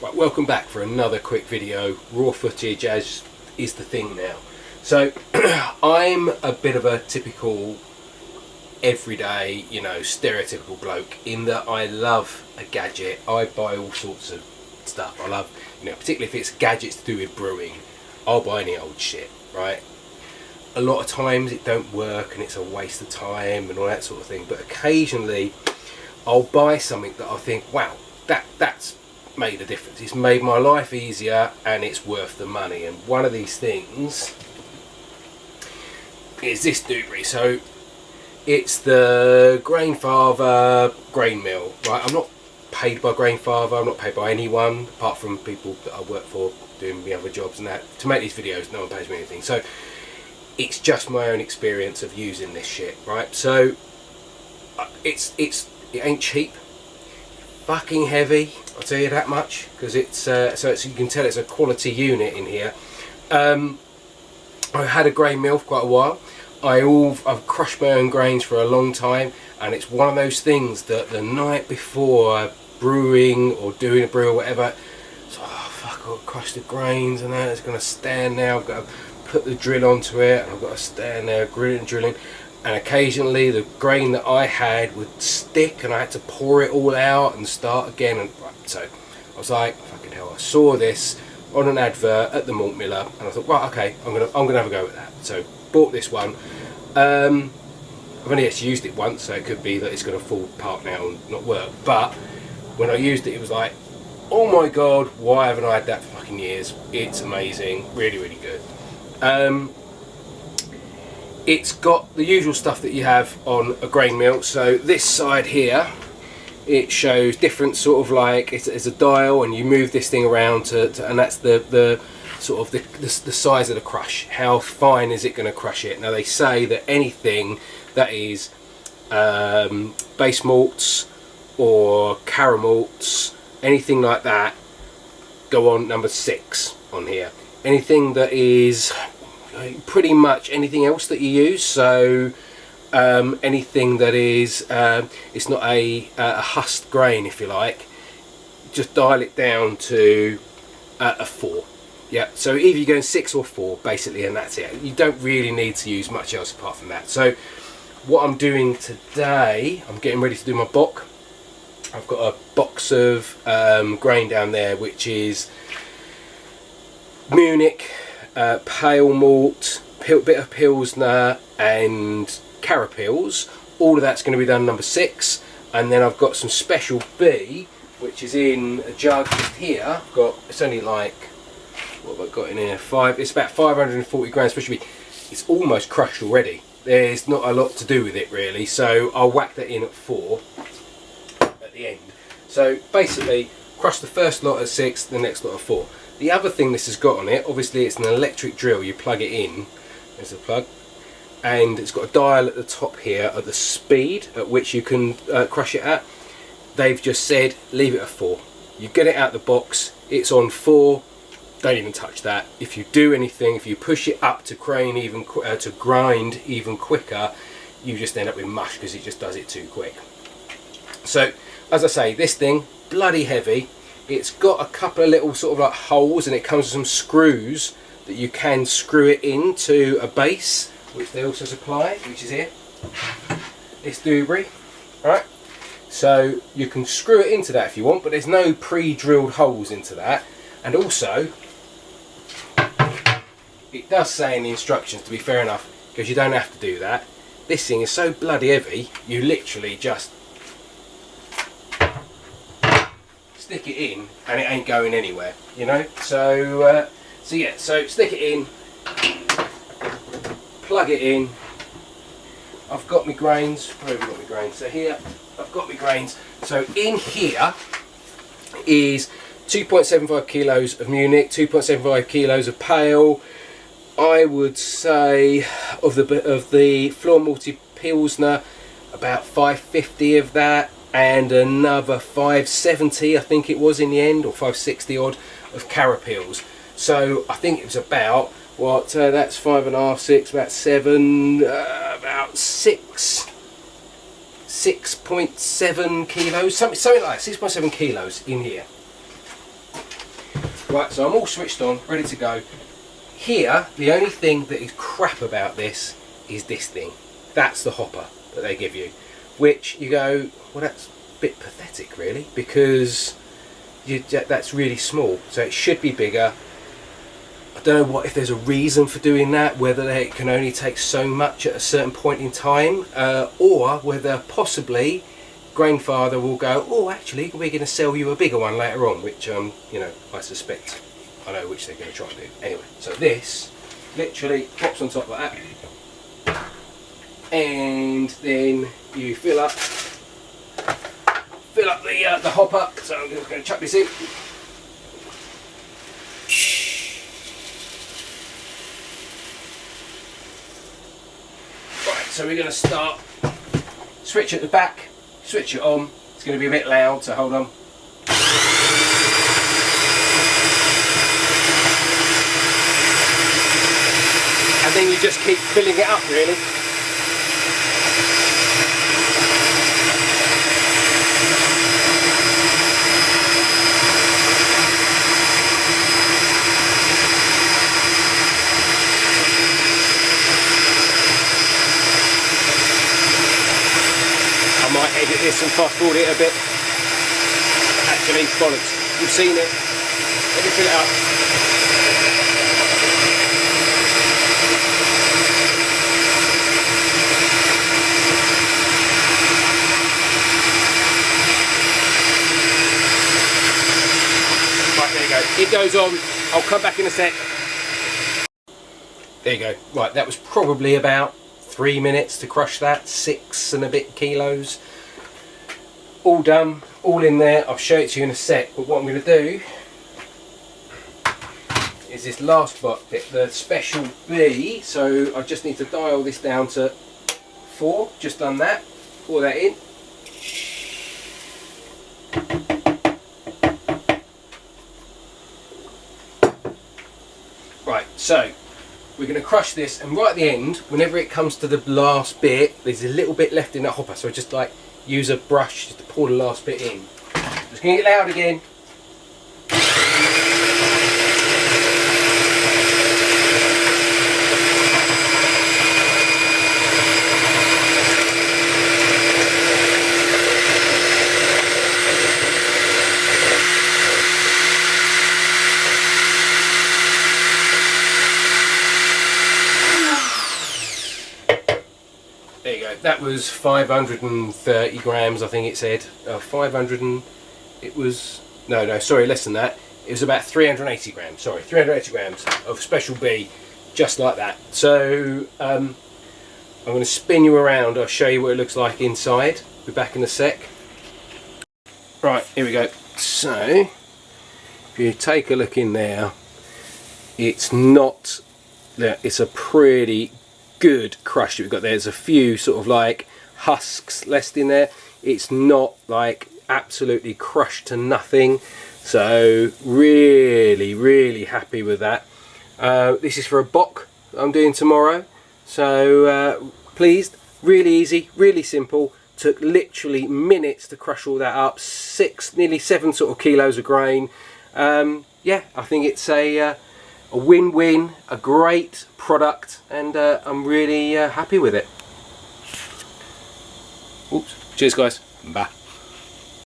Right, welcome back for another quick video. Raw footage as is the thing now. So I'm a bit of a typical everyday, you know, stereotypical bloke in that I love a gadget. I buy all sorts of stuff. I love, you know, particularly if it's gadgets to do with brewing, I'll buy any old shit, right? A lot of times it don't work and it's a waste of time and all that sort of thing, but occasionally I'll buy something that I think, wow, that's made a difference. It's made my life easier and it's worth the money. And one of these things is this doobery. So it's the Grainfather grain mill, right? I'm not paid by Grainfather, I'm not paid by anyone apart from people that I work for doing the other jobs and that. To make these videos, no one pays me anything. So it's just my own experience of using this shit, right? So it ain't cheap, fucking heavy, I'll tell you that much, because it's so you can tell it's a quality unit in here. I've had a grain mill for quite a while. I've crushed my own grains for a long time, and it's one of those things that the night before brewing or doing a brew or whatever, so, oh fuck, I've got to crush the grains and that, it's going to stand now, I've got to put the drill onto it and I've got to stand there drilling, and occasionally the grain that I had would stick and I had to pour it all out and start again. And right, so I was like, fucking hell, I saw this on an advert at the malt miller and I thought, right, okay, I'm gonna have a go at that. So bought this one. I've only actually used it once, so it could be that it's going to fall apart now and not work, but when I used it, it was like, oh my god, why haven't I had that for fucking years? It's amazing, really, really good. It's got the usual stuff that you have on a grain mill. So this side here, it shows different sort of like, it's a dial and you move this thing around and that's the sort of the size of the crush. How fine is it going to crush it? Now they say that anything that is base malts or caramalts, anything like that, go on number 6 on here. Anything that is pretty much anything else that you use, so anything that is it's not a husked grain, if you like, just dial it down to a 4. Yeah, so either you're going 6 or 4 basically, and that's it. You don't really need to use much else apart from that. So what I'm doing today, I'm getting ready to do my bock. I've got a box of grain down there, which is Munich, pale malt, bit of Pilsner and Carapils. All of that's going to be done number 6, and then I've got some special B, which is in a jug just here. I've got, it's only like, what have I got in here? It's about 540 grams special B. It's almost crushed already. There's not a lot to do with it really, so I'll whack that in at 4 at the end. So basically, crush the first lot at 6, the next lot at 4. The other thing this has got on it, obviously it's an electric drill. You plug it in, there's the plug, and it's got a dial at the top here at the speed at which you can crush it at. They've just said leave it at 4. You get it out the box, it's on 4, don't even touch that. If you do anything, if you push it up to grind even quicker, you just end up with mush because it just does it too quick. So as I say, this thing, bloody heavy. It's got a couple of little sort of like holes, and it comes with some screws that you can screw it into a base, which they also supply, which is here, this doobery, right? So you can screw it into that if you want, but there's no pre-drilled holes into that. And also, it does say in the instructions, to be fair enough, because you don't have to do that. This thing is so bloody heavy, you literally just stick it in and it ain't going anywhere, you know. So yeah, so stick it in, plug it in. I've got my grains. Where have I got my grains? So here I've got my grains. So in here is 2.75 kilos of Munich, 2.75 kilos of pale. I would say of the floor malted Pilsner, about 550 of that, and another 570 I think it was in the end, or 560 odd, of Carapils. So I think it was about, what, that's 5.5, 6, about 7, about 6.7 kilos, something like that, 6.7 kilos in here. Right, so I'm all switched on, ready to go. Here, the only thing that is crap about this is this thing. That's the hopper that they give you, which you go, well, that's a bit pathetic really, because that's really small, so it should be bigger. I don't know if there's a reason for doing that, whether it can only take so much at a certain point in time, or whether possibly Grainfather will go, oh, actually we're going to sell you a bigger one later on, which you know, I suspect I know which they're going to try and do. Anyway, so this literally pops on top like that, and then you fill up the hopper. So I'm just going to chuck this in. Right, so we're going to start. Switch at the back. Switch it on. It's going to be a bit loud, so hold on. And then you just keep filling it up really. I might edit this and fast forward it a bit. Actually, bollocks. You've seen it. Let me fill it up. It goes on. I'll come back in a sec. There you go. Right, that was probably about 3 minutes to crush that. 6 and a bit kilos. All done, all in there. I'll show it to you in a sec. But what I'm going to do is this last bit, the special B. So I just need to dial this down to 4. Just done that. Pour that in. Right, so we're going to crush this, and right at the end, whenever it comes to the last bit, there's a little bit left in that hopper, so I just like use a brush just to pour the last bit in. Just going to get loud again. There you go. That was 530 grams, I think it said. 500 and it was no, sorry, less than that. It was about 380 grams. Sorry, 380 grams of special B, just like that. So I'm going to spin you around. I'll show you what it looks like inside. Be back in a sec. Right, here we go. So if you take a look in there, it's not. It's a pretty good crush that we've got there. There's a few sort of like husks left in there. It's not like absolutely crushed to nothing, so really happy with that. This is for a bock that I'm doing tomorrow, so pleased. Really easy, really simple. Took literally minutes to crush all that up. Nearly 7 sort of kilos of grain. Yeah, I think it's a win-win, a great product, and I'm really happy with it. Oops. Cheers guys. Bye.